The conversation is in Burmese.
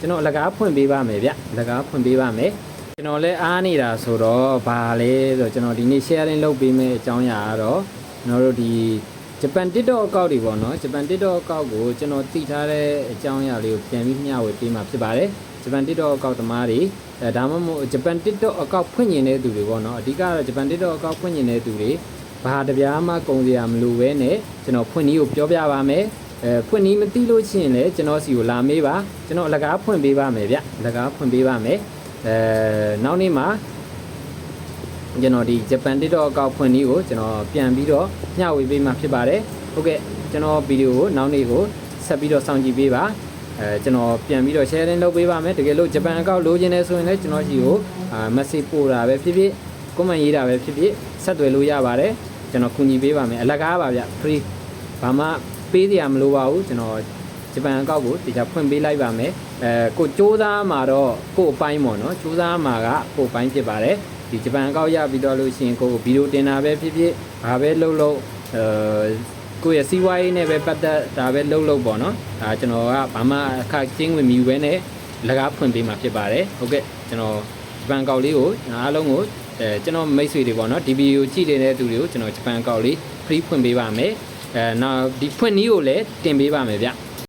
ကျွန်တော်လကားဖွင့်ပေးပါမယ်ဗျလကားဖွင့်ပေးပါမယ်ကျွန်တော်လည်းအားနေတာဆိုတော့ဘာလဲဆိုတော့ကျွန်တော်ဒီနေ့ sharing လုပ်ပေးမယ်အကြောင်းအရာကတော့ကျွန်တော်တို့ဒီဂျပန် TikTok အကောင့်တွေပေါ့နော်ဂျပန် TikTok အကောင့်ကိုကျွန်တော်တည်ထားတဲ့အကြောင်းအရာလေးကိုပြန်ပြီးမျှဝေပေးမှာဖြစ်ပါတယ်ဂျပန် TikTok အကောင့်သမားတွေဒါမှမဟုတ်ဂျပန် TikTok အကောင့်ဖွင့်ကျင်တဲ့သူတွေပေါ့နော်အဓိကတော့ဂျပန် TikTok အကောင့်ဖွင့်ကျင်တဲ့သူတွေဘာတပြားမှကုန်စရာမလိုပဲနဲ့ကျွန်တော်ဖွင့်နည်းကိုပြောပြပါမယ်ဖွင့်နည်းမသိလို့ရှိရင်လည်းကျွန်တော်စီကိုလာမေးပါကျွန်တော်လကားဖွင့်ပေးပါမယ်ဗျလကားဖွင့်ပေးပါမယ်နောက်နေ့မှာကျွန်တော်ဒီဂျပန် TikTok အကောင့်ဖွင့်နည်းကိုကျွန်တော်ပြန်ပြီးတော့မျှဝေပေးမှာဖြစ်ပါတယ်ဟုတ်ကဲ့ကျွန်တော်ဗီဒီယိုကိုနောက်နေ့ကိုဆက်ပြီးတော့စောင့်ကြည့်ပေးပါကျွန်တော်ပြန်ပြီးတော့ sharing လုပ်ပေးပါမယ်တကယ်လို့ဂျပန်အကောင့်လိုချင်တယ်ဆိုရင်လည်းကျွန်တော်စီကိုmessage ပို့တာပဲဖြစ်ဖြစ် comment ရေးတာပဲဖြစ်ဖြစ်ဆက်သွယ်လို့ရပါတယ်ကျွန်တော်ကူညီပေးပါမယ်အလကားပါဗျ free ဘာမှပေးစရာမလိုပါဘူးကျွန်တော်ဂျပန်အကောင့်ကိုတခြားဖွင့်ပေးလိုက်ပါမယ်ကိုစူးစမ်းမှာတော့ကို့အပိုင်းပေါ့နော်စူးစမ်းမှာကကို့အပိုင်းဖြစ်ပါတယ်ဒီဂျပန်အကောင့်ရပြီးတော့လို့ရှိရင်ကိုဗီဒီယိုတင်တာပဲဖြစ်ဖြစ်ဘာပဲလုပ်ကိုယ့်ရဲ့စီးပွားရေးနဲ့ပဲပတ်သက်ဒါပဲလုပ်ပေါ့နော်ဒါကျွန်တော်ကဘာမှအခက်ကျင်းဝင်မြူပဲနဲ့လကားဖွင့်ပေးမှာဖြစ်ပါတယ်ဟုတ်ကဲ့ကျွန်တော်ဂျပန်အကောင့်လေးကိုအားလုံးကိုကျွန်တော်မိတ်ဆွေတွေပေါ့နော်ဒီဗီဒီယိုကြည့်နေတဲ့သူတွေကိုကျွန်တော်ဂျပန်အကောင့်လေး free ဖွင့်ပေးပါမယ်နောက်ဒီဖွင့်နည်းကိုလည်းတင်ပေးပါမယ်ဗျ